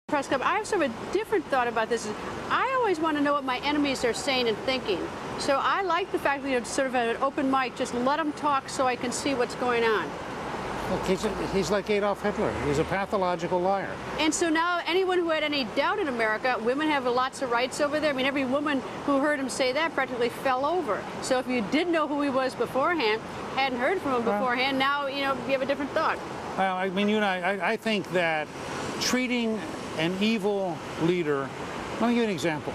Press club. I have sort of a different thought about this. I always want to know what my enemies are saying and thinking. So I like the fact that it's sort of an open mic, just let them talk so I can see what's going on. Look, he's like Adolf Hitler. He's a pathological liar. And so now anyone who had any doubt in America, women have lots of rights over there. I mean, every woman who heard him say that practically fell over. So if you did know who he was beforehand, hadn't heard from him beforehand, now, you have a different thought. Well, I mean, I think that treating an evil leader, let me give you an example.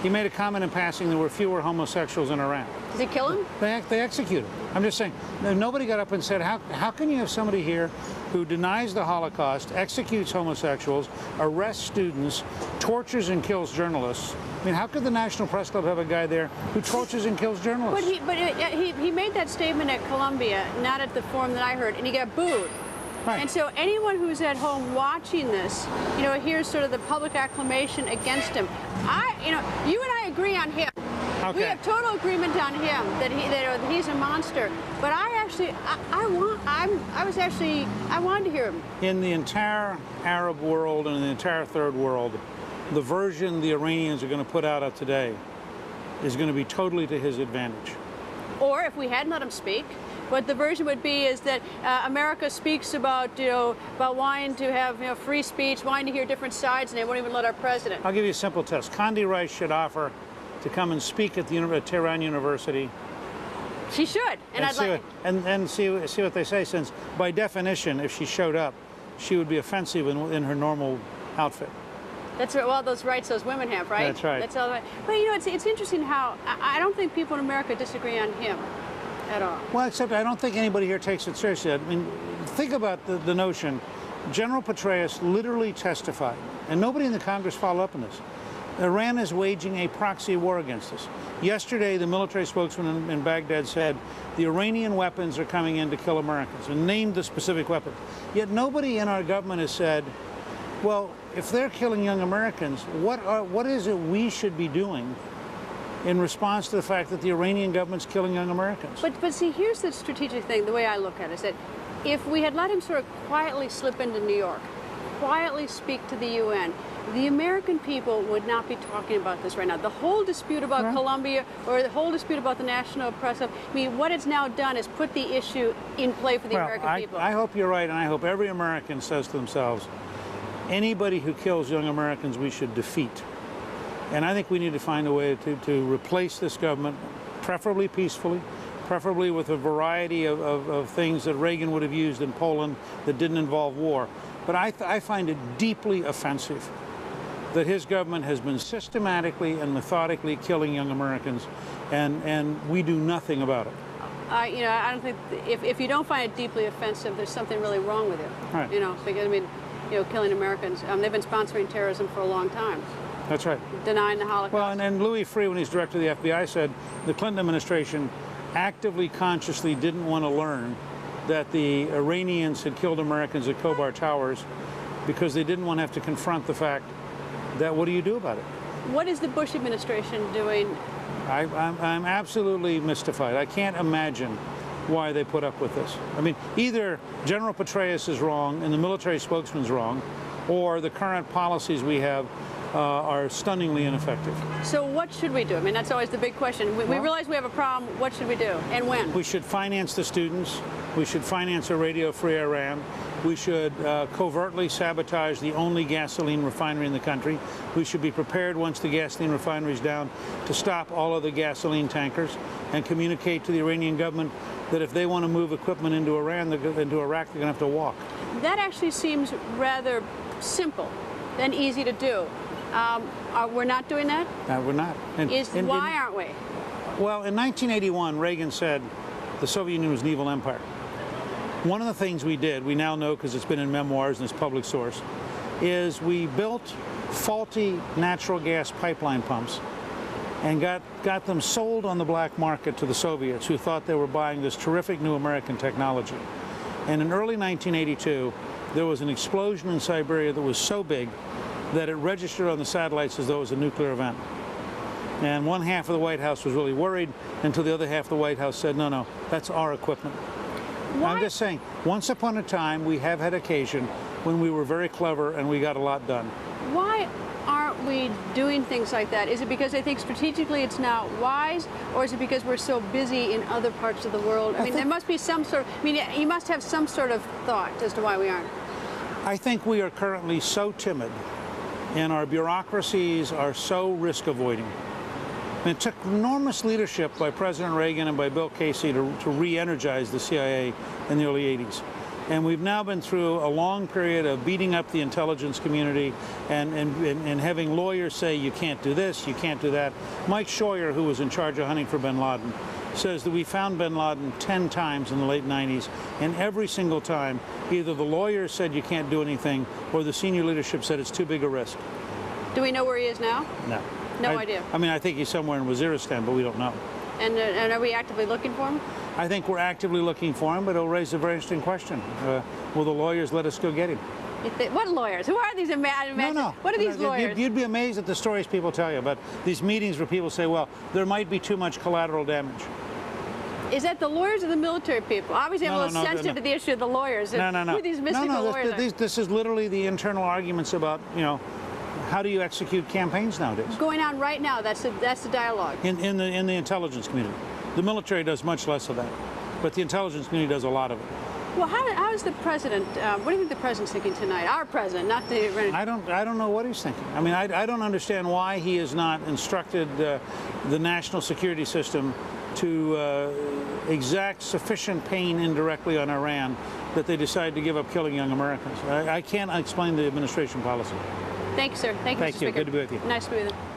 He made a comment in passing there were fewer homosexuals in Iran. Does he kill him? They executed him. I'm just saying, nobody got up and said, how can you have somebody here who denies the Holocaust, executes homosexuals, arrests students, tortures and kills journalists? I mean, how could the National Press Club have a guy there who tortures and kills journalists? But he made that statement at Columbia, not at the forum that I heard, and he got booed. Right. And so anyone who's at home watching this, hears sort of the public acclamation against him. You and I agree on him. Okay. We have total agreement on him that he's a monster. But I wanted to hear him. In the entire Arab world and in the entire third world, the version the Iranians are going to put out of today is going to be totally to his advantage. Or if we hadn't let him speak, what the version would be is that America speaks about wanting to have free speech, wanting to hear different sides, and they won't even let our president. I'll give you a simple test. Condi Rice should offer to come and speak at the Tehran University. She should, and see what they say. Since by definition, if she showed up, she would be offensive in her normal outfit. That's well, those rights those women have, right? That's right. That's all right. But it's interesting how I don't think people in America disagree on him at all. Well, except I don't think anybody here takes it seriously. I mean, think about the notion. General Petraeus literally testified, and nobody in the Congress followed up on this. Iran is waging a proxy war against us. Yesterday, the military spokesman in Baghdad said the Iranian weapons are coming in to kill Americans and named the specific weapons. Yet nobody in our government has said, well, if they're killing young Americans, what is it we should be doing in response to the fact that the Iranian government's killing young Americans? But see, here's the strategic thing, the way I look at it, is that if we had let him sort of quietly slip into New York, quietly speak to the UN, the American people would not be talking about this right now. The whole dispute about Columbia or the whole dispute about the National Press, I mean, what it's now done is put the issue in play for the American people. I hope you're right, and I hope every American says to themselves, anybody who kills young Americans we should defeat. And I think we need to find a way to replace this government, preferably peacefully, preferably with a variety of things that Reagan would have used in Poland that didn't involve war. But I find it deeply offensive that his government has been systematically and methodically killing young Americans, and we do nothing about it. I don't think if you don't find it deeply offensive, there's something really wrong with it. Right. Because I mean, killing Americans. They've been sponsoring terrorism for a long time. That's right. Denying the Holocaust. Well, and Louis Freeh, when he's director of the FBI, said the Clinton administration actively, consciously didn't want to learn that the Iranians had killed Americans at Khobar Towers because they didn't want to have to confront the fact that what do you do about it? What is the Bush administration doing? I'm absolutely mystified. I can't imagine why they put up with this. I mean, either General Petraeus is wrong and the military spokesman's wrong, or the current policies we have are stunningly ineffective. So what should we do? I mean, that's always the big question. We realize we have a problem. What should we do, and when? We should finance the students. We should finance a radio-free Iran. We should covertly sabotage the only gasoline refinery in the country. We should be prepared, once the gasoline refinery is down, to stop all of the gasoline tankers and communicate to the Iranian government that if they want to move equipment into Iraq, they're going to have to walk. That actually seems rather simple than easy to do. We're not doing that? We're not. Why aren't we? Well, in 1981, Reagan said the Soviet Union was an evil empire. One of the things we did, we now know because it's been in memoirs and it's public source, is we built faulty natural gas pipeline pumps and got them sold on the black market to the Soviets, who thought they were buying this terrific new American technology. And in early 1982, there was an explosion in Siberia that was so big that it registered on the satellites as though it was a nuclear event. And one half of the White House was really worried until the other half of the White House said, no, that's our equipment. Why? I'm just saying, once upon a time, we have had occasion when we were very clever and we got a lot done. Why aren't we doing things like that? Is it because they think strategically it's not wise, or is it because we're so busy in other parts of the world? I mean, there must be some sort of, I mean, you must have some sort of thought as to why we aren't. I think we are currently so timid, and our bureaucracies are so risk avoiding. And it took enormous leadership by President Reagan and by Bill Casey to re-energize the CIA in the early 80s. And we've now been through a long period of beating up the intelligence community and having lawyers say you can't do this, you can't do that. Mike Scheuer, who was in charge of hunting for bin Laden, says that we found bin Laden 10 times in the late 90s, and every single time either the lawyers said you can't do anything or the senior leadership said it's too big a risk. Do we know where he is now? No. No idea. I mean, I think he's somewhere in Waziristan, but we don't know. And are we actively looking for him? I think we're actively looking for him, but it'll raise a very interesting question. Will the lawyers let us go get him? What lawyers? Who are these? No. What are these lawyers? You'd be amazed at the stories people tell you about these meetings where people say, well, there might be too much collateral damage. Is that the lawyers or the military people? Obviously, I'm a little sensitive to the issue of the lawyers. No. Who are these mystical lawyers? This is literally the internal arguments about, you know, how do you execute campaigns nowadays? Going on right now. That's the dialogue. In the intelligence community. The military does much less of that, but the intelligence community does a lot of it. Well, how is the president? What do you think the president's thinking tonight? Our president, not the. I don't know what he's thinking. I mean, I don't understand why he has not instructed the national security system to exact sufficient pain indirectly on Iran that they decide to give up killing young Americans. I can't explain the administration policy. Thank you, sir. Thank you, Mr. Speaker. Good to be with you. Nice to be with you.